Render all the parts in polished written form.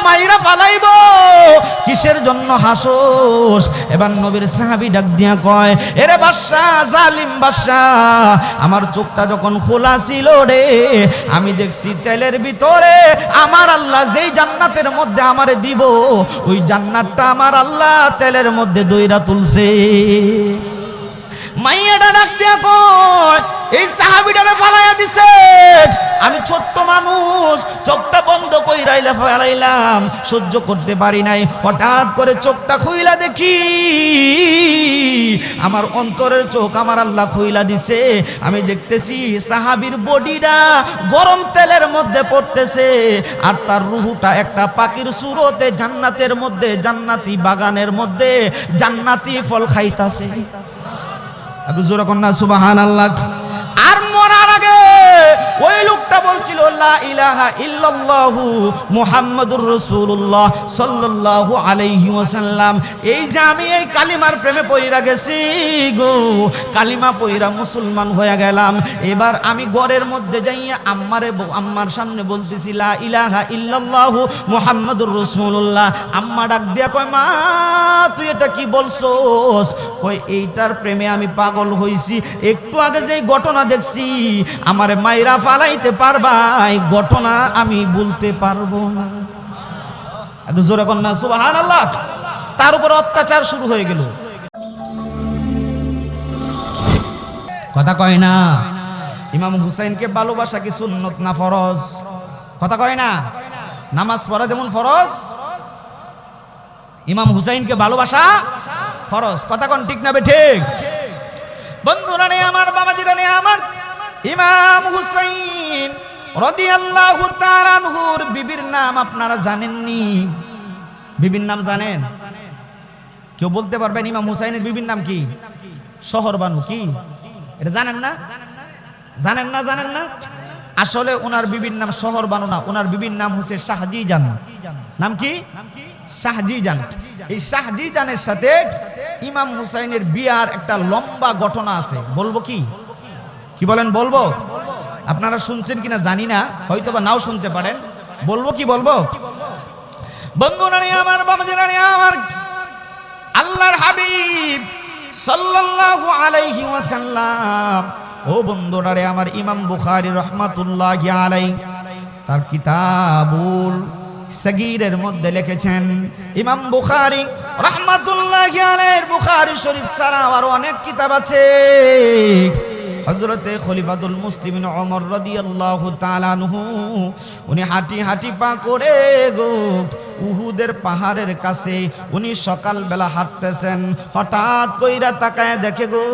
মাইরা ফালাইব, কিসের জন্য হাসোস? এবার নবীর সাহাবী ডাক দিয়া কয়, এরে বাদশাহ, জালিম বাদশাহ, আমার চোখটা যখন খোলা ছিল রে, আমি দেখছি তেলের ভিতরে আমার আল্লাহ যেই জান্নাতের মধ্যে আমারে দিব, ওই জান্নাতটা আমার আল্লাহ তেলের মধ্যে দইরা তুলছে। মাইয়াটা ডাক দিয়া কয়, এই সাহাবীটারে ফালাইয়া দিছে, আমি ছোট্ট মানুষ, চোখটা বন্ধ কইরাইলা ফেলাইলাম, সহ্য করতে পারি নাই। হঠাৎ করে চোখটা খুইলা দেখি, আমার অন্তরের চোখ আমার আল্লাহ খুইলা দিছে। আমি দেখতেছি সাহাবীর বডিটা গরম তেলের মধ্যে পড়তেছে, আর তার রুহুটা একটা পাখির সুরতে জান্নাতের মধ্যে, জান্নাতি বাগানের মধ্যে জান্নাতি ফল খাইতাছে। আবু জোরা কন্যা সুবহানাল্লাহ। আর মরার আগে ওই লোকটা বলছিল, লা ইলাহা ইল্লাল্লাহু মুহাম্মাদুর রাসূলুল্লাহ সাল্লাল্লাহু আলাইহি ওয়াসাল্লাম। এই যে আমি এই কালিমার প্রেমে পইরা গেছি গো, কালিমা পইরা মুসলমান হয়ে গেলাম। এবার আমি ঘরের মধ্যে যাইয়া আম্মার সামনে বলতেছি, লা ইলাহা ইল্লাল্লাহু মুহাম্মাদুর রাসূলুল্লাহ। আম্মা ডাক দিয়া কয়, মা তুই এটা কি বলছস? কই এইটার প্রেমে আমি পাগল হইছি, একটু আগে যে ঘটনা দেখছি, আমারে মাইরা ফালাইতে পারবা, এই ঘটনা আমি বলতে পারবো না। একটু জোরে কন্যা সুবহানাল্লাহ। তার উপর অত্যাচার শুরু হয়ে গেল। কথা কয় না, ইমাম হুসাইনকে ভালোবাসা কি সুন্নত না ফরজ? কথা কয় না, নামাজ পড়া যেমন ফরজ, ইমাম হুসাইনকে ভালোবাসা ফরজ। কথা কোন ঠিক না বে ঠিক? বন্ধুরা নে আমার, বাবাজিরা নে আমার, ইমাম হুসাইন রাদিয়াল্লাহু তাআলা আনহুর বিবির নাম আপনারা জানেননি? বিবির নাম জানেন? কেউ বলতে পারবেন ইমাম হুসাইনের বিবির নাম কি? শহরবানু। কি এটা জানেন না? জানেন না? জানেন না? আসলে ওনার বিবির নাম শহরবানু না, ওনার বিবির নাম হচ্ছে শাহজিজান। নাম কি? শাহজিজান। এই শাহজিজানের সাথে ইমাম হুসাইনের বিয়ার একটা লম্বা ঘটনা আছে। বলবো কি? কি বলেন? বলবো? আপনারা শুনছেন কিনা জানি না, হয়তো বা নাও শুনতে পারেন। বলবো কি? বলবো? বন্ধুরা রে আমার, বাবাজিরা রে আমার, আল্লাহর হাবিব সাল্লাল্লাহু আলাইহি ওয়াসাল্লাম, ও বন্ধুরা রে আমার, ইমাম বুখারী রাহমাতুল্লাহি আলাইহি তার কিতাবুল সগীরের মধ্যে লিখেছেন, ইমাম বুখারী রাহমাতুল্লাহি আলাইহির বুখারী শরীফ ছাড়া আরো অনেক কিতাব আছে। হযরতে খলিফাতুল মুসলিমিন ওমর রাদিয়াল্লাহু তাআলা আনহু, উনি হাঁটি হাঁটি পা করে গো উহুদের পাহাড়ের কাছে উনি সকালবেলা হাঁটতেছেন। হঠাৎ কইরা তাকায় দেখে গো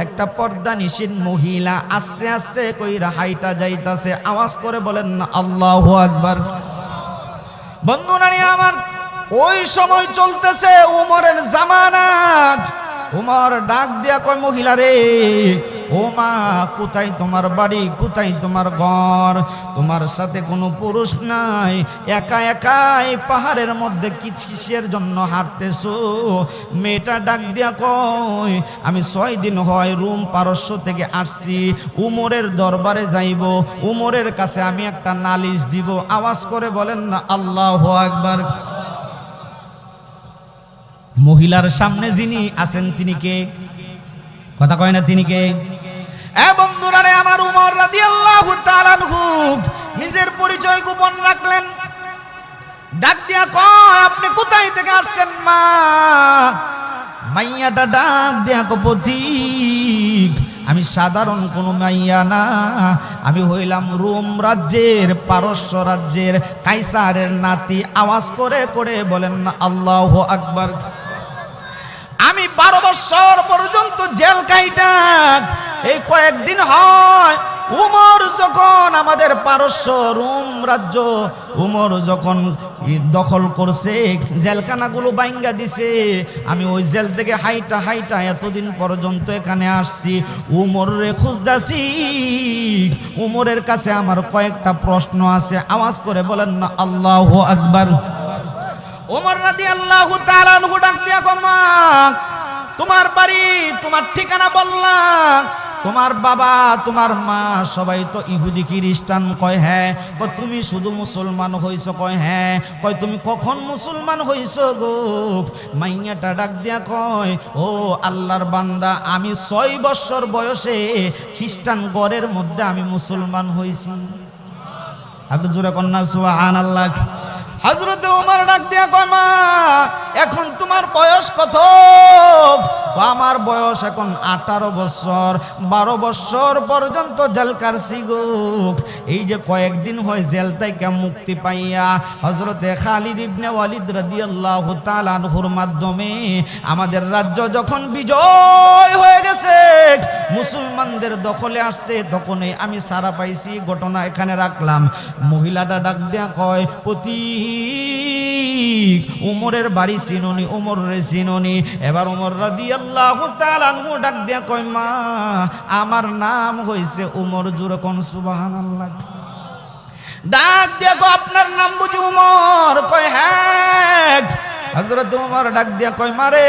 একটা পর্দানিশীন মহিলা আস্তে আস্তে কইরা হাইটা যাইতাছে। আওয়াজ করে বলেন না আল্লাহু আকবার। বন্ধুরা আমার, ওই সময় চলতেছে উমরের জামানা। উমর ডাক দিয়া কয়, মহিলা রে, ও মা, কোথায় তোমার বাড়ি, কোথায় তোমার ঘর? তোমার সাথে কোনো পুরুষ নাই, একা একাই পাহাড়ের মধ্যে কিসের জন্য হাঁটতেছো? মেয়েটা ডাক দিয়া কয়, আমি 6 দিন হয় রোম পারস্য থেকে আসছি, উমরের দরবারে যাইব, উমরের কাছে আমি একটা নালিশ দিব। আওয়াজ করে বলেন না আল্লাহু আকবার। মহিলার সামনে যিনি আছেন তিনি কে? কথা কয় না, তিনি কে? বন্ধুরা রে আমার, উমর রাদিয়াল্লাহু তাআলা আনহু নিজের পরিচয় গোপন রাখলেন। ডাক দিয়া কয়, আপনি কোথায় থেকে আসছেন মা? মাইয়াটা ডাক দিয়া কয়, পথিক, আমি সাধারণ কোনো মাইয়া না, আমি হইলাম রোম রাজ্যের, পারস্য রাজ্যের কাইসারের নাতি। আওয়াজ করে করে বলেন না আল্লাহু আকবার। আমি 12 বছর পর্যন্ত জেল কাইটা, এই কয়েকদিন হয় উমর যখন আমাদের পারস্য রোম রাজ্য উমর যখন দখল করছে, জেলখানাগুলো বাইঙ্গা দিছে, আমি ওই জেল থেকে হাইটা হাইটা এতদিন পর্যন্ত এখানে আসছি, উমরে খুঁজতাছি। উমরের কাছে আমার কয়েকটা প্রশ্ন আছে। আওয়াজ করে বলেন না আল্লাহু আকবার। ওমর রাদিয়াল্লাহু তাআলা আনহু ডাক দিয়া কয়, মা, তোমার বাড়ি, তোমার ঠিকানা বললাম, তোমার বাবা তোমার মা সবাই তো ইহুদি খ্রিস্টান। কয় হ্যাঁ। কয় তুমি শুধু মুসলমান হইছো? কয় হ্যাঁ। কয় তুমি কখন মুসলমান হইছো গো? মাইয়াটা ডাক দিয়া কয় ও আল্লাহর বান্দা, আমি 6 বছর বয়সে খ্রিস্টান ঘরের মধ্যে আমি মুসলমান হইছি। একটু জোরে কন্যা সুবহানাল্লাহ। হযরত ওমর ডাক দিয়া কয় মা এখন তোমার বয়স কত? আমার বয়স এখন 18 বছর। 12 বছর পর্যন্ত জেল কাটছি গো। এই যে কয়েকদিন হয় জেল থেকে মুক্তি পাইয়া হযরতে খালিদ ইবনে ওয়ালিদ রাদিয়াল্লাহু তাআলা আনহুর মাধ্যমে আমাদের রাজ্য যখন বিজয় হয়ে গেছে, মুসলমানদের দখলে আসছে, তখনই আমি সারা পাইছি। ঘটনা এখানে রাখলাম। মহিলাটা ডাক দেয়া কয় প্রতীক উমরের বাড়ি চিনুনি, উমরের চিনুনি। এবার উমর রাদিয়াল্লাহু তাআলা আনহু ডাক দেয়া কয় মা আমার নাম হইছে উমর। জোরে কোন সুবহানাল্লাহ। ডাক দেয়া কয় আপনার নাম বুঝি উমর? কয় হ্যাঁ। হযরত উমর ডাক দিয়া কয় মারে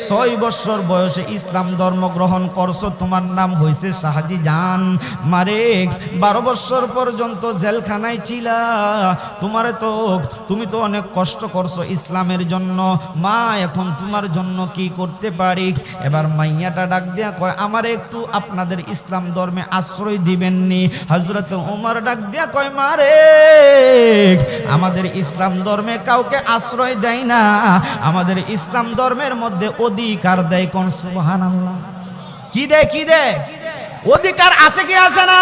6 বছর বয়সে ইসলাম ধর্ম গ্রহণ করছো, তোমার নাম হইছে শাহজি জান। মারে 12 বছর পর্যন্ত জেলখানায় ছিলা, তুমি তো অনেক কষ্ট করছো ইসলামের জন্য। মা এখন তোমার জন্য কি করতে পারি? এবার মাইয়াটা ডাক দিয়া কয় আমারে একটু আপনাদের ইসলাম ধর্মে আশ্রয় দিবেননি? হযরত উমর ডাক দিয়া কয় মারে আমাদের ইসলাম ধর্মে কাউকে আশ্রয় দেয় না, আমাদের ইসলাম ধর্মের মধ্যে অধিকার দেয়। কোন সুবহানাল্লাহ। কি দেয়? কি দেয়? অধিকার আছে কি আছে না?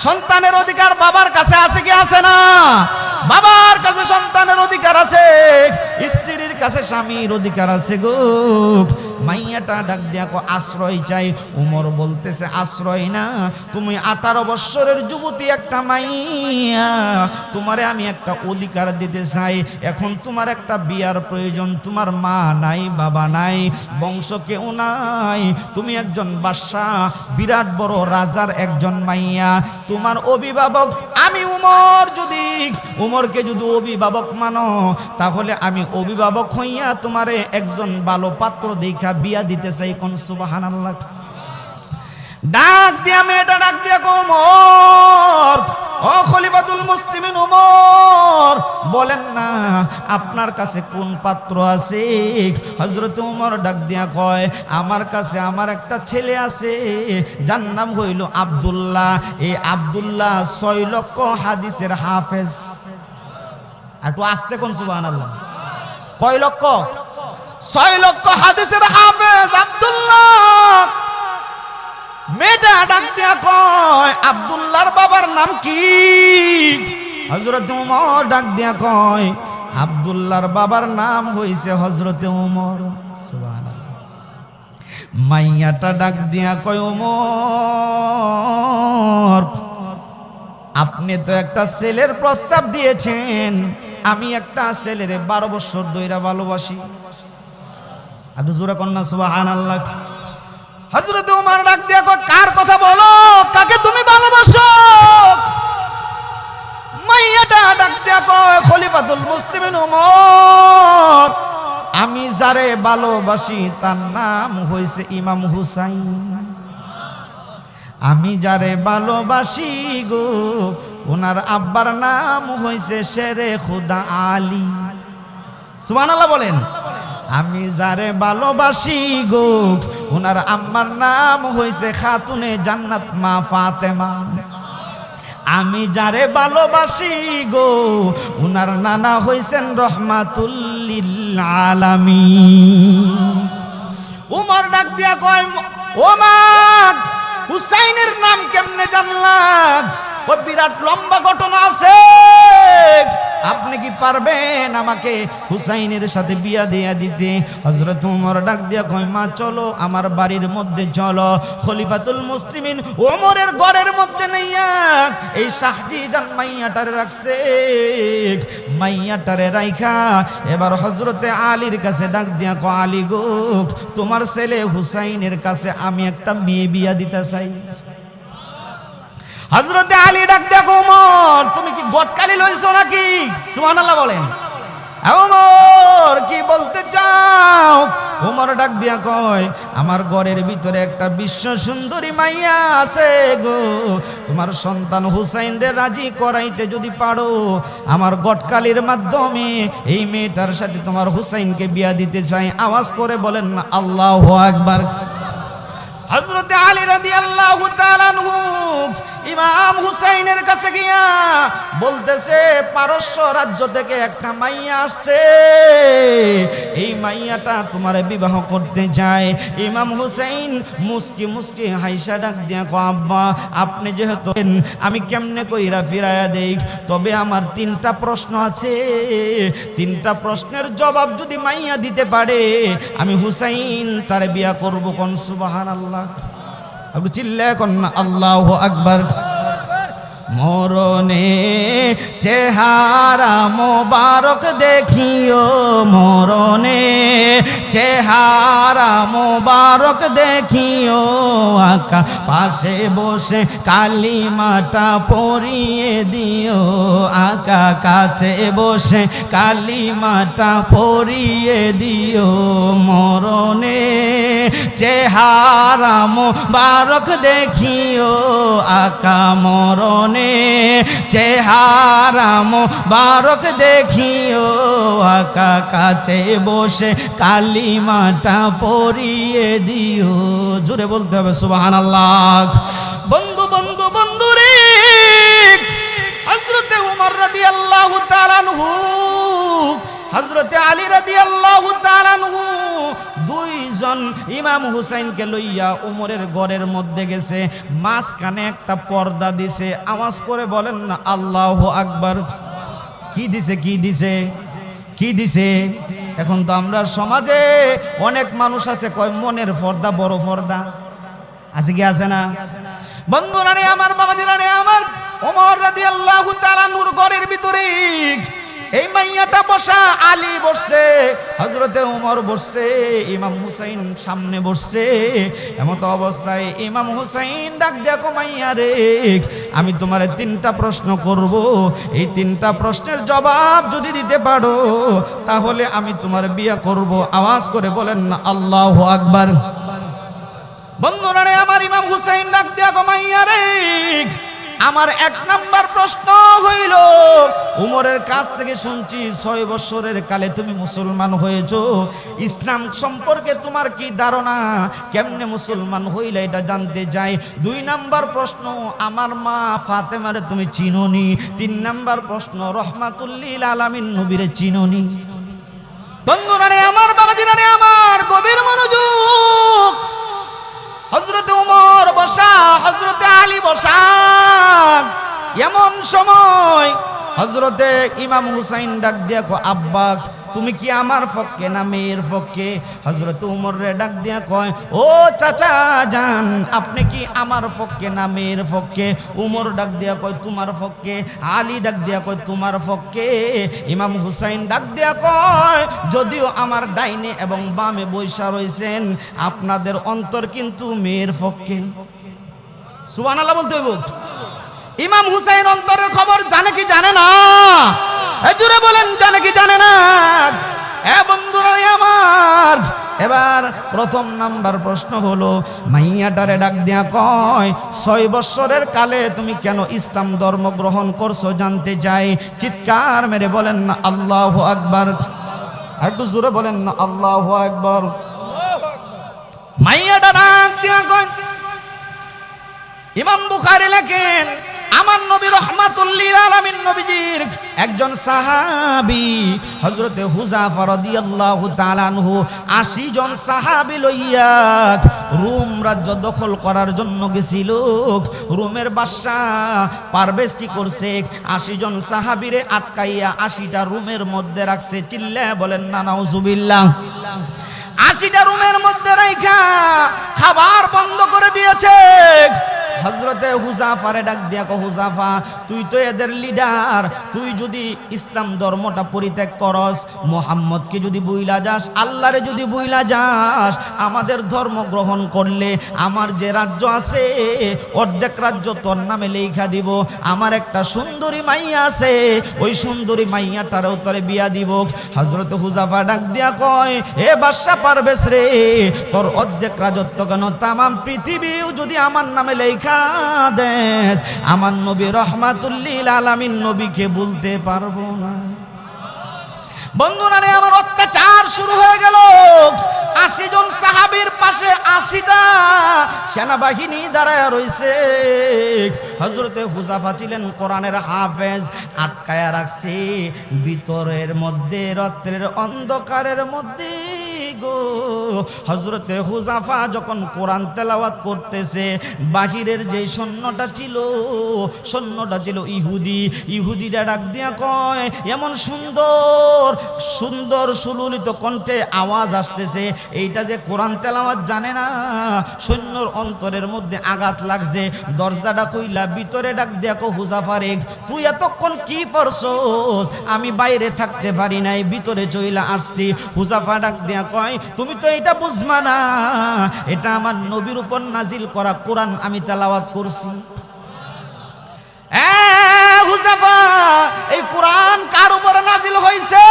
সন্তানের অধিকার বাবার কাছে আছে কি আছে না? বাবার কাছে সন্তানের অধিকার আছে, স্ত্রীর কাছে স্বামীর অধিকার আছে গো। মাইয়াটা ডাক দিয়া কো আশ্রয় চাই। উমর বলতেছে আশ্রয় না, তুমি 18 বছরের যুবতী একটা মাইয়া, তোমারে আমি একটা অধিকার দিতে চাই। এখন তোমার একটা বিয়ার প্রয়োজন। তোমার মা নাই, বাবা নাই, বংশ কেউ নাই, তুমি একজন বাদশা, বিরাট বড় রাজার একজন মাইয়া। তোমার অভিভাবক আমি উমর। উমরকে যদি অভিভাবক মানো, তাহলে আমি অভিভাবক হইয়া তোমারে একজন ভালো পাত্র দেখা বিয়া দিতে চাই। কোন সুবহানাল্লাহ। ডাক দিয়া মেয়েটা ডাক দিয়া উমর, ও খলিফাতুল মুসলিমিন উমর, বলেন না আপনার কাছে কোন পাত্র আছে? হযরত উমর ডাক দিয়া কয় আমার কাছে আমার একটা ছেলে আছে, যার নাম হইল আব্দুল্লাহ। এই আব্দুল্লাহ 6 লক্ষ হাদিসের হাফেজ। একটু আস্তে কোন সুবহানাল্লাহ। কয় লক্ষ? 6 লক্ষ হাদিসের হাফেজ আব্দুল্লাহ। মেয়েটা ডাক দিয়া কয় আব্দুল্লাহর বাবার নাম কি? হযরত উমর ডাক দিয়া কয় আব্দুল্লাহর বাবার নাম হইছে হযরত উমর। সুবহানাল্লাহ। মাইয়াটা ডাক দিয়া কয় উমর আপনি তো একটা ছেলের প্রস্তাব দিয়েছেন, আমি একটা ছেলেরে 12 বছর ধইরা ভালোবাসি। আপনি জোরে কন্যা সুবহানাল্লাহ। হযরত উমর ডাক দিয়া কয় কার কথা বলো? কাকে তুমি ভালোবাসো? মাইয়াটা ডাক দিয়া কয় খলিফাতুল মুসলিমিন উমর, আমি যারে ভালোবাসি তার নাম হইছে ইমাম হুসাইন। আমি যারে ভালোবাসি গো, ওনার আব্বার নাম হইছে শেরে খুদা আলী। সুবহানাল্লাহ বলেন। আমি যারে ভালোবাসি গো, ওনার আম্মার নাম হইছে খাতুনে জান্নাত মা ফাতেমা। আমি যারে ভালোবাসি গো, ওনার নানা হইছেন রহমাতুল লিল আলামিন। উমর ডাক দিয়া কয় ও মা হুসাইনের নাম কেমনে জানলাম? ও বিরাট লম্বা ঘটনা আছে, আপনি কি পারবেন আমাকে হুসাইনের সাথে বিয়া দিয়া দিতে? হযরত উমর ডাক দিয়া কয় মা চলো আমার বাড়ির মধ্যে চলো। খলিফাতুল মুসলিমিন ওমরের ঘরের মধ্যে নাইয়া এই শাহজি জান মাইয়াটারে রাখছে। মাইয়াটারে রাইখা এবার হযরতে আলীর কাছে ডাক দিয়া কয় আলী গো, তোমার ছেলে হুসাইনের কাছে আমি একটা মেয়ে বিয়া দিতে চাই। হযরতে আলী ডাক দিয়া কয় ওমর তুমি কি গটকালি লইছো নাকি? সুবহানাল্লাহ বলেন। ওমর কি বলতে চাও? ওমর ডাক দিয়া কয়, আমার ঘরের ভিতরে একটা বিশ্ব সুন্দরী মাইয়া আছে গো, তোমার সন্তান হুসাইন রে রাজি করাইতে যদি পারো, আমার গটকালির মাধ্যমে এই মেয়েটার সাথে তোমার হুসাইনকে বিয়া দিতে চাই। আওয়াজ করে বলেন না আল্লাহু আকবার। হযরত আলী রাদিয়াল্লাহু তাআলা আনহু ইমাম হুসাইনের কাছে গিয়া বলতেছে, পারস্য রাজ্য থেকে একটা মাইয়া আসছে, এই মাইয়াটা তোমারে বিবাহ করতে চায়। ইমাম হুসাইন মুস্কি মুস্কি হাইসা ডাক দিয়া কয়, আব্বা আপনি যেহেতু আমি কেমনে কইরা ফিরাইয়া দেই, তবে আমার 3টা প্রশ্ন আছে, 3টা প্রশ্নের জবাব যদি মাইয়া দিতে পারে আমি হুসাইন তারে বিয়া করব। কোন সুবহানাল্লাহ, একটু চিল্লায় কোন আল্লাহু আকবার। মরণে চেহারা মোবারক দেখিও, মরণে চেহারা মোবারক দেখিও, আকা পাশে বসে কালিমাটা পড়িয়ে দিও, আকা কাছে বসে কালিমাটা পড়িয়ে দিও। মরণে চেহারা মোবারক দেখিও, আকা মরণে চেহারা মোবারক দেখিও, আকা কাছে বসে কালিমাটা পড়িয়ে দিও। জোরে বলতে হবে সুবহানাল্লাহ। বন্ধু বন্ধু বন্ধু রে, হযরতে ওমর রাদিয়াল্লাহু তাআলা আনহু, হযরতে আলী রাদিয়াল্লাহু তাআলা আনহু দুইজন ইমাম হুসাইনকে লইয়া উমরের ঘরের মধ্যে গেছে, মাঝখানে একটা পর্দা দিছে। আওয়াজ করে বলেন না আল্লাহু আকবার। কি দিছে? কি দিছে? কি দিছে? এখন তো আমরা সমাজে অনেক মানুষ আছে কয় মনের পর্দা বড় পর্দা আছে, কি আছে না? বন্ধুরা রে আমার, বাবাজিরা রে আমার, ওমর রাদিয়াল্লাহু তাআলা নূর ঘরের ভিতরে এই মাইয়াটা বসা, আলী বসছে, হযরতে ওমর বসছে, ইমাম হুসাইন সামনে বসছে। এমত অবস্থায় ইমাম হুসাইন ডাক দেখো, মাইয়া রে আমি তোমারে 3টা প্রশ্ন করব, এই 3টা প্রশ্নের জবাব যদি দিতে পারো তাহলে আমি তোমার বিয়ে করব। আওয়াজ করে বলেন না আল্লাহু আকবার। বন্ধুরা রে আমার, ইমাম হুসাইন ডাক দেখো, মাইয়া রে আমার 1 নাম্বার প্রশ্ন হইল, উমরের কাছ থেকে শুনছি 6 বছরের কালে তুমি মুসলমান হয়েছো, ইসলাম সম্পর্কে তোমার কি ধারণা, কেমনে মুসলমান হইলে এটা জানতে চাই। 2 নাম্বার প্রশ্ন, আমার মা ফাতেমারে তুমি চিনোনি। 3 নাম্বার প্রশ্ন, রহমাতুল লিল আলামিন নবীরে চিনোনি। বন্ধুরা রে আমার, বাবাজিরা রে আমার, গভীর মনোযোগ। হযরতে ওমর বসা, হযরতে আলী বসা, এমন সময় হযরতে ইমাম হুসাইন ডাক দিয়া কয়, আব্বা তুমি কি আমার পক্ষে না মেয়ের পক্ষে? হযরত ওমর রে ডাক দিয়া কয়, ও চাচা জান, আপনি কি আমার পক্ষে না মেয়ের পক্ষে? ওমর ডাক দিয়া কয়, তোমার পক্ষে। আলী ডাক দিয়া কয়, তোমার পক্ষে। ইমাম হুসাইন ডাক দিয়া কয়, যদিও আমার ডাইনে এবং বামে বৈশা রয়েছেন, আপনাদের অন্তর কিন্তু মেয়ের পক্ষে। সুবহানাল্লাহ বলতে হইব। ইমাম হুসাইন অন্তরের খবর জানে কি জানে না? জোরে বলেন, জানে কি জানে না? বন্ধুরা আমার, এবার 1ম নাম্বার প্রশ্ন হলো, মাইয়াটারে ডাক দিয়া কয়, 6 বছরের কালে তুমি কেন ইসলাম ধর্ম গ্রহণ করছো জানতে চাই। চিৎকার মেরে বলেন না আল্লাহু আকবার। একটু জোরে বলেন না আল্লাহু আকবার। মাইয়াটা ডাক দিয়া কয়, ইমাম বুখারী লেখেন, আমার নবী রহমাতুল লিল আলামিন নবীজির একজন সাহাবী হযরতে হুযাফা রাদিয়াল্লাহু তাআলা আনহু 80 জন সাহাবী লইয়া রোম রাজ্য দখল করার জন্য গেছিল। রোমের বাদশা পারভেজ কি করছে, 80 জন সাহাবীরে আটকাইয়া 80টা রুমের মধ্যে রাখছে। চিল্লায় বলেন না নাউজুবিল্লাহ। 80টা রুমের মধ্যে রাইখা খাবার বন্ধ করে দিয়েছে। হযরতে হুযাফারে ডাক দিয়া কো, হুযাফা তুই তো এদের লিডার, তুই যদি ইসলাম ধর্মটা পরিত্যাগ করস, মুহাম্মদকে যদি বুইলা যাস, আল্লাহরে যদি বুইলা যাস, আমাদের ধর্ম গ্রহণ করলে আমার যে রাজ্য আছে অর্ধেক রাজ্য তোর নামে লেখা দিব। আমার একটা সুন্দরী মাইয়া আছে, ওই সুন্দরী মাইয়াটারও তোরে বিয়া দিব। হযরত হুযাফা ডাক দিয়া কয়, এ বাদশা পারভেজ রে, তোর অর্ধেক রাজত্ব কেন তামাম পৃথিবীও যদি আমার নামে লেখা দেস, আমার নবী রাহমাতুল লিল আলামিন নবীকে বলতে পারবো না। বন্ধুরা রে, আমার অত্যাচার শুরু হয়ে গেল। 80 জন সাহাবীর পাশে 80টা সেনাবাহিনী দাঁড়ায় রইছে। হযরতে হুযাফা ছিলেন কোরআনের হাফেজ, আটকায়া রাখছে ভিতরের মধ্যে, রাত্রের অন্ধকারের মধ্যে গো। হযরতে হুযাফা যখন কোরআন তেলাওয়াত করতেছে, বাহিরের যে সৈন্যটা ছিল ইহুদিরা ডাক দিয়া কয়, এমন সুন্দর সুন্দর সুললিত কণ্ঠে আওয়াজ আসতেছে, এইটা যে কোরআন তেলাওয়াত জানে না। সৈন্যর অন্তরের মধ্যে আঘাত লাগছে। দরজাটা কইলা ভিতরে ডাক দিয়া কো, হুযাফা রে, তুই এতক্ষণ কি করছস? আমি বাইরে থাকতে পারি নাই, ভিতরে চইলা আসছি। হুযাফা ডাক দিয়া কয়, তুমি তো এটা বুঝবা না, এটা আমার নবীর উপর নাজিল করা কোরআন, আমি তেলাওয়াত করছি। হুযাফা, এই কোরআন কার উপরে নাজিল হইছে?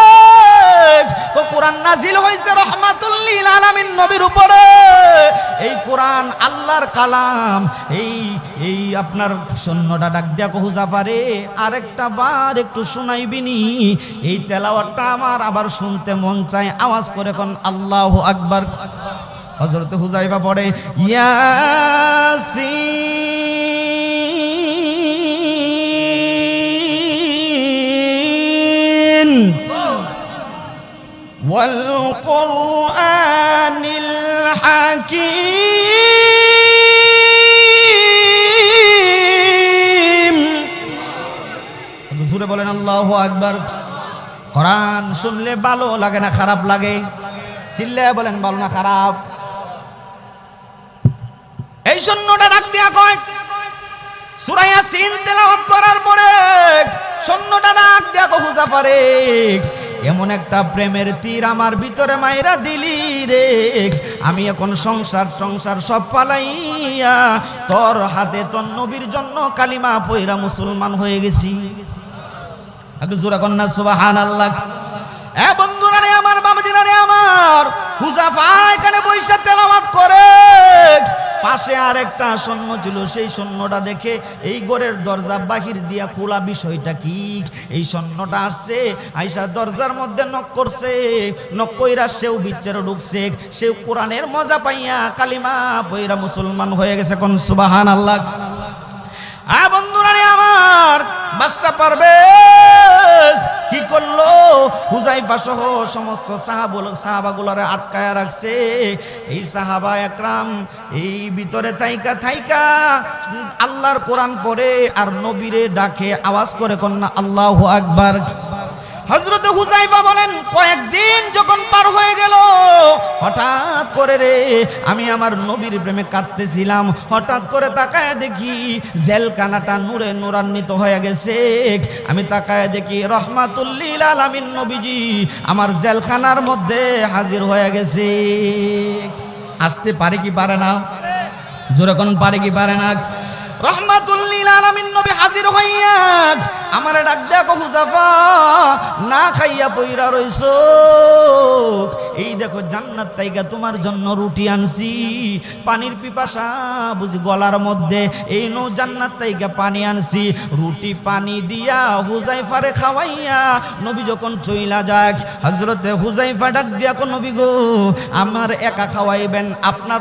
কোরআন নাজিল হইছে রাহমাতুল লিল আলামিন নবীর উপরে। এই কোরআন আল্লাহর কালাম। এই আপনার সৈন্যটা ডাক দিয়া কো, হুযাফা রে, আরেকটা বার একটু শুনাইবিনি? এই তেলাওয়াতটা আমার আবার শুনতে মন চায়। আওয়াজ করে কোন আল্লাহু আকবার। হযরত হুযাইফা পড়ে, ইয়াসিন ওয়াল কুরআনিল হাকীম। জোরে বলেন আল্লাহু আকবার। কোরআন শুনলে ভালো লাগে না খারাপ লাগে? চিল্লায় বলেন, ভালো না খারাপ? এই সৈন্যটা ডাক দিয়া কয়, সূরা ইয়াসিন তেলাওয়াত করার পরে সৈন্যটা ডাক দিয়া কয়, হুযাফা রে, এমন একটা প্রেমের তীর আমার ভিতরে মাইরা দিলি রে, আমি এখন সংসার সব পালাইয়া তোর হাতে তোর নবীর জন্য কালিমা পয়রা মুসলমান হয়ে গেছি। একটু জোরে কন্যা সুবহানাল্লাহ। বন্ধুরা রে আমার, বাবাজিরা রে আমার, হুযাফা এখানে বইসা তেলাওয়াত করে। পাশে আর একটা সৈন্য ছিল, সেই সৈন্যটা দেখে এই ঘরের দরজা বাহির দিয়া খোলা, বিষয়টা কি? এই সৈন্যটা আসছে, আইসা দরজার মধ্যে নক করছে, নক কইরা সেও ভিতরে ঢুকছে। সেও কোরআনের মজা পাইয়া কালিমা পয়রা মুসলমান হয়ে গেছে। কোন সুবহানাল্লাহ। বন্ধুরা রে আমার, বাদশা পারভেজ কি করলো? হুযাইফা সহ সমস্ত সাহাবাগুলারে আটকায়া রাখছে। এই সাহাবা একরাম এই ভিতরে থাইকা আল্লাহর কোরআন পড়ে আর নবীরে ডাকে, আওয়াজ করে কন্যা আল্লাহু আকবার। হযরত হুযাইফা বলেন, কয়েকদিন যখন পার হয়ে গেল, হঠাৎ করে রে আমি আমার নবীর প্রেমে কাঁদতেছিলাম, হঠাৎ করে তাকায় দেখি জেলখানাটা নূরে নূরান্বিত হয়ে গেছে। আমি তাকায় দেখি রাহমাতুল লিল আলামিন নবীজি আমার জেলখানার মধ্যে হাজির হয়ে গেছে। আসতে পারে কি পারে না? জোরে কোন পারে কি পারে না? রাহমাতুল লিল আলামিন নবী হাজির হইয়া আমারে ডাক দেয়া কো, হুযাফা, না খাইয়া পইরা রইছো, এই দেখো জান্নাত তাইগা তোমার জন্য রুটি আনছি, পানির পিপাসা বুঝি গলার মধ্যে, এই নো জান্নাত তাইগা পানি আনছি। রুটি পানি দিয়া হুযাইফারে খাওয়াইয়া নবী যখন চইলা যাক, হযরতে হুযাইফা ডাক দিয়া কো, নবী গো, আমার একা খাওয়াইবেন, আপনার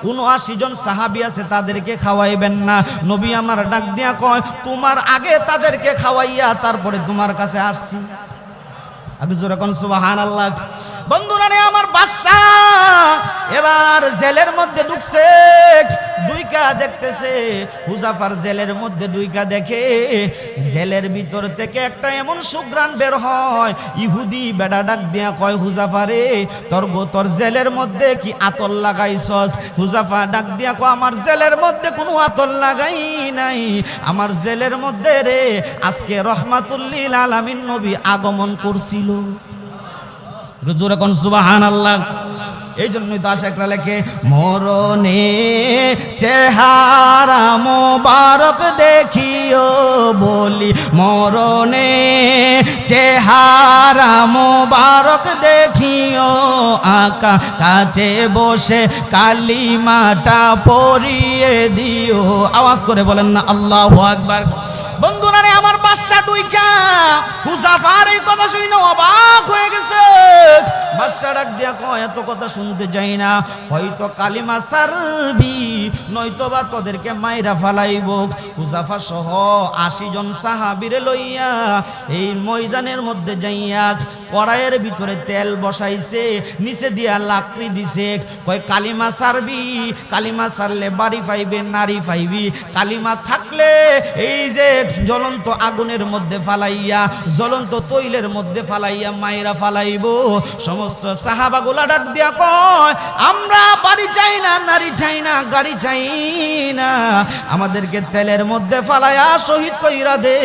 ৭৯ জন সাহাবী আছে তাদেরকে খাওয়াইবেন না? নবী আমার ডাক দিয়া কয়, তোমার আগে তাদেরকে খাওয়াইয়া তারপরে তোমার কাছে আসছি। আপনি জোরে কোন সুবহানাল্লাহ। বন্ধুরা রে আমার বাদশা এবার জেলের মধ্যে ঢুকছে, দুইকা দেখতেছে। হুজাফার জেলের মধ্যে দুইকা দেখে জেলের ভিতর থেকে একটা এমন সুঘ্রাণ বের হয়। ইহুদি বেড়া ডাক দিয়া কয়, হুজাফারে তোর জেলের মধ্যে কি আতর লাগাইছস? হুজাফা ডাক দিয়া কয়, আমার জেলের মধ্যে কোনো আতর লাগাই নাই, আমার জেলের মধ্যে রে আজকে রহমাতুল্লিল আলামিন নবী আগমন করছিল। জোরে কোন সুবহানাল্লাহ। এই জন্যই তো আশিকরা লেখে, মরণে চেহারা মোবারক দেখিও বলি, মরণে চেহারা মোবারক দেখিও, আকা কাছে বসে কালিমাটা পড়িয়ে দিও। আওয়াজ করে বলেন না আল্লাহু আকবার। বন্ধুরা রে আমার বাদশা দুইকা হুজাফার এই কথা শুনে অবাক হয়ে গেছে। বাদশা ডাক দিয়া কয়, এত কথা শুনতে যাই না, হয়তো কালিমা সারবি নয়তো বা তোদেরকে মাইরা ফালাইব। হুজাফা সহ 80 জন সাহাবীরে লইয়া এই ময়দানের মধ্যে যাইয়া কড়াইয়ের ভিতরে তেল বসাইছে, নিচে দিয়া লাকড়ি দিছে, কয় কালিমা সারবি, কালিমা সারলে বাড়ি পাইবে, নারী পাইবি, কালিমা থাকলে এই যে জ্বলন্ত আগুনের মধ্যে ফালাইয়া, জ্বলন্ত তৈলের মধ্যে ফালাইয়া মাইরা ফালাইব। সমস্ত সাহাবাগুলা ডাক দিয়া কয়, আমরা বাড়ি চাই না, নারী চাই না, গাড়ি চাই না, আমাদেরকে তেলের মধ্যে ফালাইয়া শহীদ কইরা দে,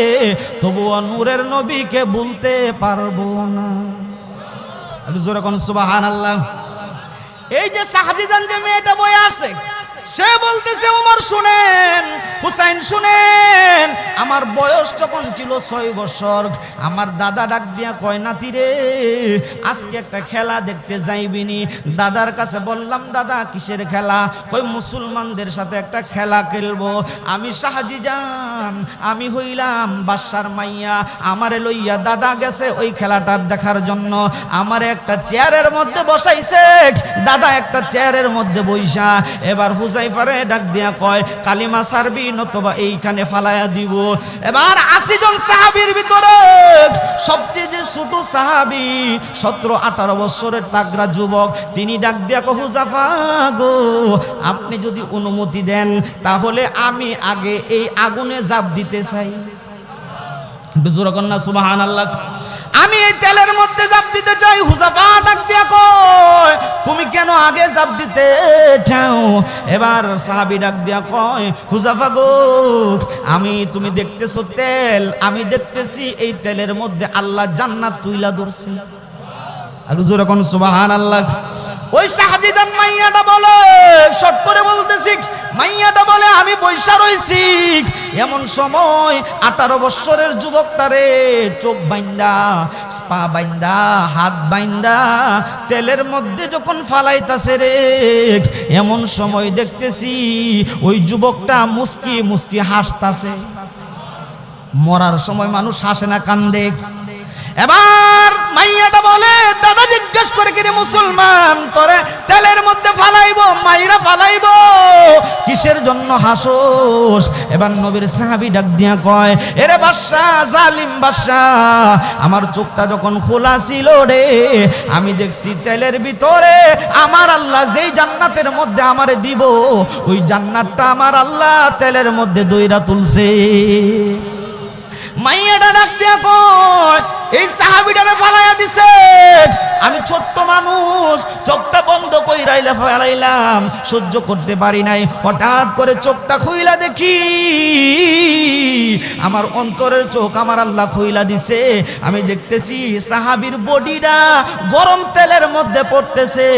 তবুও নূরের নবীকে ভুলতে পারবো না। জোরে কোন সুবহানাল্লাহ। এই যে শাহজিদান যে মেয়েটা বয়ে আছে, সে বলতেছে, ওমর শুনেন, হুসাইন শুনেন, আমার বয়স যখন ছিল 6 বছর, আমার দাদা ডাক দিয়া কয়, নাতি রে আজকে একটা খেলা দেখতে যাইবিনি? দাদার কাছে বললাম, দাদা কিসের খেলা? কই মুসলমানদের সাথে একটা খেলা খেলবো। আমি শাহজিদান, আমি হইলাম বাদশার মাইয়া, আমারে লইয়া দাদা গেছে ওই খেলাটার দেখার জন্য। আমারে একটা চেয়ারের মধ্যে বসাইছে, দাদা একটা চেয়ারের মধ্যে বইসা। এবার হুজাইফারে ডাক দিয়া কয়, কালিমা সারবি নতবা এইখানে ফালায়া দিব। এবার 80 জন সাহাবীর ভিতরে সবচেয়ে যে ছোট সাহাবী, 17-18 বছরের তাগড়া যুবক, তিনি ডাক দিয়া কয়, হুজাফা গো, আপনি যদি অনুমতি দেন তাহলে আমি আগে এই আগুনে ঝাঁপ দিতে চাই। জোরে কন্যা সুবহানাল্লাহ। আমি এই তেলের মধ্যে ঝাঁপ দিতে চাই। হুজাফা ডাক দিয়া কয়, তুমি কেন আগে ঝাঁপ দিতে চাও? এবার সাহাবী ডাক দিয়া কয়, হুজাফা গো, তুমি দেখতেছো তেল, আমি দেখতেছি এই তেলের মধ্যে আল্লাহ জান্নাত তুইলা ধরছে। আর জোরে কোন সুবহানাল্লাহ। ওই শাহজিদান মাইয়াটা বলে, শর্ট করে বলতেছি, মাইয়াটা বলে, আমি বৈশা রইছি। এমন সময় 18 বছরের যুবকটারে চোখ বাইন্দা, পা বাইন্দা, হাত বাইন্দা তেলের মধ্যে যখন ফালাইতাছে রে, এমন সময় দেখতেছি ওই যুবকটা মুস্কি মুস্কি হাসতাছে। মরার সময় মানুষ হাসে না, কান্দে। এবার মাইয়াটা বলে, দাদা জিজ্ঞেস করে, কিরে মুসলমান, তোরে তেলের মধ্যে ফালাইবো, মাইরা ফালাইবো, কিসের জন্য হাসোস? এবার নবীর সাহাবী ডাক দিয়া কয়, এরে বাদশা, জালিম বাদশা, আমার চোখটা যখন খোলা ছিল রে, আমি দেখছি তেলের ভিতরে আমার আল্লাহ যেই জান্নাতের মধ্যে আমারে দিব, ওই জান্নাতটা আমার আল্লাহ তেলের মধ্যে দইরা তুলছে। মাইয়াটা ডাক দিয়া কয়, এই সাহাবীটারে ফালাইয়া দিছে, আমি ছোট্ট মানুষ, চোখটা বন্ধ কইরাইলা ফালাইলাম, সহ্য করতে পারি নাই। হঠাৎ করে চোখটা খুইলা দেখি, আমার অন্তরের চোখ আমার আল্লাহ খুইলা দিছে। আমি দেখতেছি সাহাবীর বডিটা গরম তেলের মধ্যে পড়তেছে,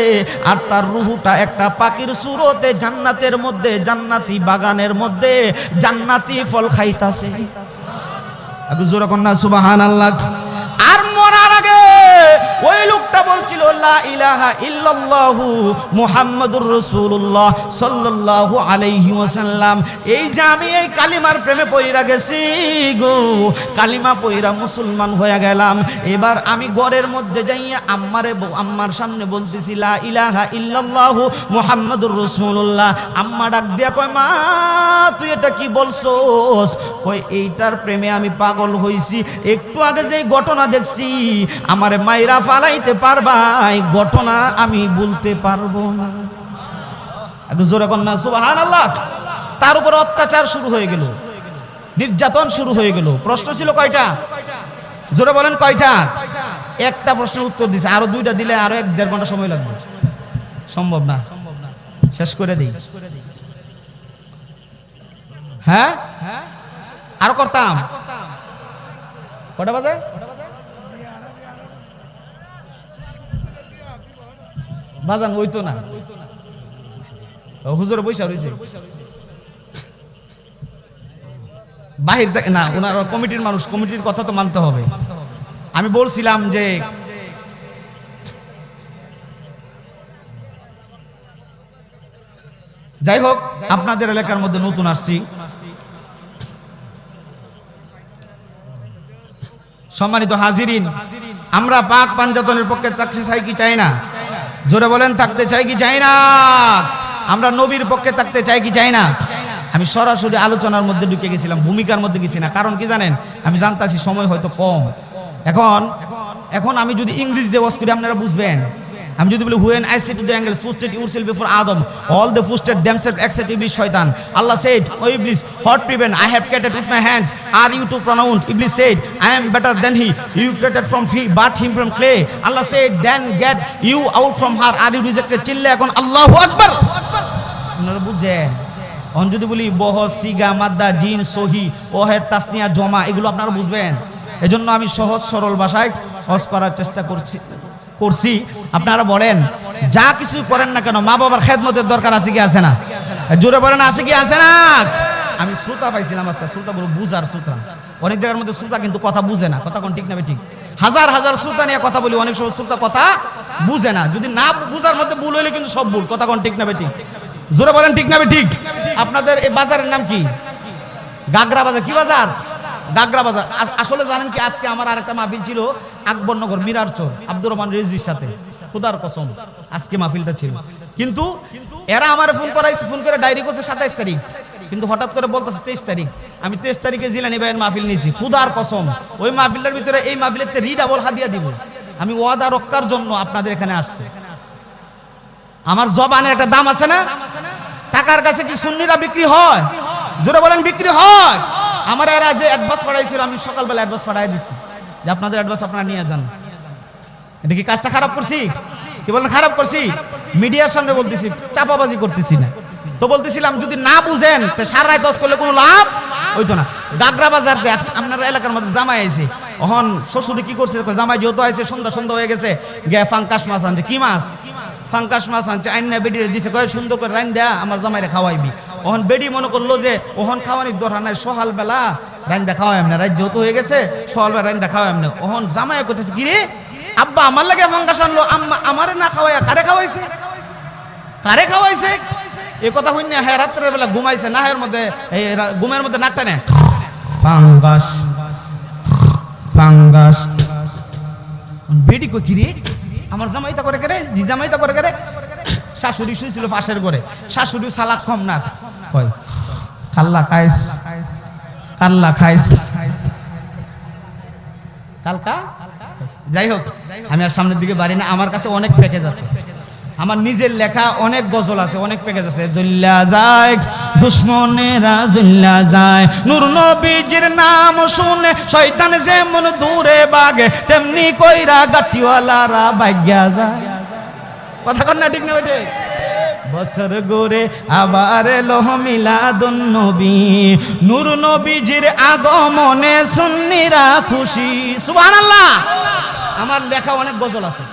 আর তার রুহুটা একটা পাখির সুরতে জান্নাতের মধ্যে, জান্নাতি বাগানের মধ্যে জান্নাতি ফল খাইতাছে। জোরে কন্যা সুবহানাল্লাহ। আর মরার আগে ওই লোকটা বলছিল, লা ইলাহা ইল্লাল্লাহু মুহাম্মাদুর রাসূলুল্লাহ সাল্লাল্লাহু আলাইহি ওয়াসাল্লাম। এই যে আমি এই কালিমার প্রেমে পইরা গেছি গো, কালিমা পইরা মুসলমান হয়ে গেলাম। এবার আমি ঘরের মধ্যে যাইয়া আম্মার সামনে বলতেছি, লা ইলাহা ইল্লাল্লাহু মুহাম্মাদুর রাসূলুল্লাহ। আম্মা ডাক দিয়া কয়, মা তুই এটা কি বলছস? কই এইটার প্রেমে আমি পাগল হইছি, একটু আগে যেই ঘটনা দেখছি, আমারে মাইরা ফালাইতে পার আমার ভাই ঘটনা আমি বলতে পারবো না। একটু জোরে কন্যা সুবহানাল্লাহ। তার উপর অত্যাচার শুরু হয়ে গেল, নির্যাতন শুরু হয়ে গেল। প্রশ্ন ছিল কয়টা? জোরে বলেন কয়টা? একটা প্রশ্নের উত্তর দিছে, আরো দুইটা দিলে আরো 1-1.5 ঘন্টা সময় লাগবে। সম্ভব না, শেষ করে দিই। হ্যাঁ আরো করতাম। কটা বাজে? বাজান ওই তো না, হুজুর বৈশা রয়েছে বাহির থেকে না, ওনার কমিটির মানুষ, কমিটির কথা তো মানতে হবে। আমি বলছিলাম যে যাই হোক, আপনাদের এলাকার মধ্যে নতুন আসছি। সম্মানিত হাজিরিন, আমরা পাক পাঞ্জাতনের পক্ষে চাকরি চাই কি চাই না? জোরে বলেন, থাকতে চাই কি চাই না? আমরা নবীর পক্ষে থাকতে চাই কি চাই না? আমি সরাসরি আলোচনার মধ্যে ঢুকে গেছিলাম, ভূমিকার মধ্যে গেছি না। কারণ কি জানেন, আমি জানতাছি সময় হয়তো কম। এখন আমি যদি ইংলিশ দিয়ে ওয়াজ করি আপনারা বুঝবেন। আমি যদি বলি when I said to the angels footsteps yourself before Adam, all the footsteps themselves except Iblis shaitan. Allah said, O Iblis, what prevent? I have created with my hand. Are you to pronounce? Iblis said, I am better than he. You created from fee, but him from clay. Allah said, then get you out from her. Are you rejected? চিল্লা এখন আল্লাহু আকবার। আপনারা বুঝছেন? On যদি বলি বহ, সিগা, মাদ্দা, জিন, সহি, ওহে, তাসনিয়া, জমা, এগুলো আপনারা বুঝবেন। এজন্য আমি সহজ সরল ভাষায় ওয়াজ করার চেষ্টা করছি। আপনারা বলেন, যা কিছু করেন না কেন, মা বাবার খেদমতের দরকার আছে কি আছে না? জোরে বলেন, আছে কি আছে না? আমি শ্রোতা পাইছিলাম আজকে, শ্রোতা বলে বুঝার শ্রোতা। অনেক জায়গার মধ্যে শ্রোতা কিন্তু কথা বুঝে না। কথা কোন ঠিক না ঠিক? হাজার হাজার শ্রোতা নিয়ে কথা বলি, অনেক সময় শ্রোতা কথা বুঝে না। যদি না বুঝার মধ্যে ভুল হইলে কিন্তু সব ভুল। কথা কোন ঠিক না ঠিক? জোরে বলেন, ঠিক না ঠিক? আপনাদের এই বাজারের নাম কি? গাগরা বাজার। কি বাজার? গাগরা বাজার। আসলে জানেন কি, আজকে আমার আরেকটা মাহফিল ছিল আকবরনগর মিরার চর, আব্দুর রহমান রিজভির সাথে। খুদার কসম আজকে মাহফিলটা ছিল, কিন্তু এরা আমার ফোন করে ডায়েরি করছে 27 তারিখ, কিন্তু হঠাৎ করে বলতেছে 23 তারিখ। আমি 23 তারিখে জিলানি ভাইয়ের মাহফিল নিয়েছি। খুদার কসম ওই মাহফিলের ভিতরে এই মাহফিলের রিডাবল হাদিয়া দিব। আমি ওয়াদা রক্ষার জন্য আপনাদের এখানে আসছি। আমার জবানের একটা দাম আছে না? টাকার কাছে কি সুন্নিরা বিক্রি হয়? জোরে বলেন, বিক্রি হয়? আমার এরা যে অ্যাডভান্স পাঠাইছিল, আমি সকালবেলা অ্যাডভান্স পাঠাই দিছি যে আপনাদের অ্যাডভান্স আপনারা নিয়ে যান। এটা কি কাজটা খারাপ করছি? কি বলেন, খারাপ করছি? মিডিয়ার সামনে বলতেছি, চাপাবাজি করতেছি না তো। বলতেছিলাম যদি না বুঝেন তো সারা রাত দশ করলে কোনো লাভ হইতো না। গাগরা বাজার আপনার এলাকার মধ্যে জামাই আইছে, এখন শ্বশুরে কি করছে, জামাই যেহেতু আইছে, সন্ধ্যা হয়ে গেছে, গে ফাঙ্কাস মাছ আনছে। কি মাছ? ফাঙ্কাস মাছ আনছে। আইনা বেডিরে দিছে, কয়ে সুন্দর করে রাইন দেয়া আমার জামাইরে খাওয়াইবি। ওহন বেডি মনে করলো যে ওহন খাওয়ানির দরকার নাই, সকাল বেলা রাইন্দা খাওয়াই এমনি, রাত যেহেতু হয়ে গেছে সকালবেলা রাইন্দা খাওয়াই এমনি। ওহন জামাই করতেছে, কি রে আব্বা আমার লাগে ফাঙ্কাস আনলো, আমারে না খাওয়াইয়া কারে খাওয়াইছে? কারে খাওয়াইছে? এই কথা হইনি। হ্যাঁ, রাত্রের বেলা ঘুমাইছে, নাহের মধ্যে ঘুমের মধ্যে নাকটা নেয়, ফাঙ্গাস ফাঙ্গাস। বেডি কই, কি রে আমার জামাইটা করে করে, জি জামাইটা করে করে। শাশুড়ি শুয়েছিল পাশের ঘরে, শাশুড়ি সালাক কম না, কয় কাল্লা খাইস, কাল্লা খাইস, কালকা। যাই হোক, আমি আর সামনের দিকে বাড়ি না। আমার কাছে অনেক প্যাকেজ আছে, আমার নিজের লেখা অনেক গজল আছে, অনেক প্যাকেজ আছে। জল্লা যায় দুশ্মনেরা, জল্লা যায় নূর নবীজির নাম শুনে শয়তান যেমন দূরে ভাগে, তেমনি কইরা গাটিওয়ালারা ভাগ্যা যায়। কথা কন না ঠিক না? ওইটা বছর গড়ে আবার এলো মিলাদুন নবী, নূর নবীজির আগমনে সুন্নিরা খুশি। সুবহানাল্লাহ। আমার লেখা অনেক গজল আছে।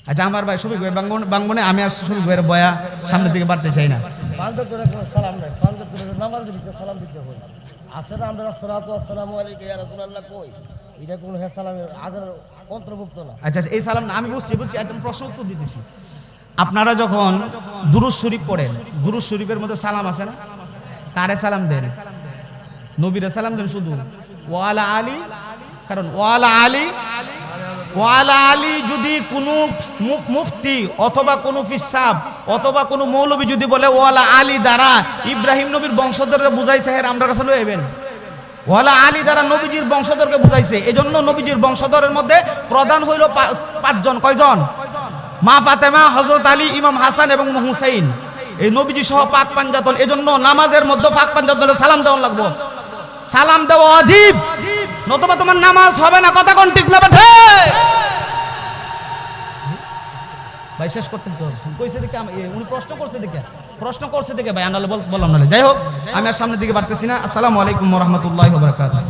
আচ্ছা, আমার ভাই শফিক ভাই বাঙ্গনে, আমি আর শফিক ভাইয়ের বয়া সামনের দিকে বাড়তে চাই না। সালাম নাই, নামাজ সালাম দিতে হয়। আসলে আমরা আসসালামু আলাইকুম ইয়া রাসূলুল্লাহ কই, এটা কোন হে সালামের আজার অন্তর্ভুক্ত না। আচ্ছা, এই সালাম না, আমি বুঝছি, একদম প্রশ্ন উত্তর দিতেছি। আপনারা যখন দুরূদ শরীফ পড়েন, দুরূদ শরীফের মধ্যে সালাম আছে না? কারে সালাম দেন? নবীরে সালাম দেন শুধু, ওয়ালা আলী। কারণ ওয়ালা আলী ওয়ালা আলী যদি কোনো মুফতি অথবা কোনো ফিসাব অথবা কোনো মৌলবী যদি বলে ওয়ালা আলী দ্বারা ইব্রাহিম নবীর বংশধরকে বুঝাইছে, হ্যাঁ আমরা কাছে লইবেন ওয়ালা আলী দ্বারা নবীজির বংশধরকে বুঝাইছে। এজন্য নবীজির বংশধরের মধ্যে প্রধান হইল পাঁচজন। কয়জন? মা ফাতেমা, হযরত আলী, ইমাম হাসান এবং হুসাইন, এই নবীজি সহ পাক পাঞ্জাতন। এজন্য নামাজের মধ্যে পাক পাঞ্জাতনে সালাম দেওয়া লাগবে, সালাম দেওয়া ওয়াজিব, নতুবা তোমার নামাজ হবে না। কথা কোন ঠিক না বেঠে? ভাই শেষ করতেছি তো, কইছে দেখে উনি প্রশ্ন করছে দেখে ভাই আনালে বললাম না। যাই হোক, আমি আর সামনের দিকে বাড়তেছি না। আসসালামু আলাইকুম ওয়া রাহমাতুল্লাহি ওয়া বারাকাতুহু।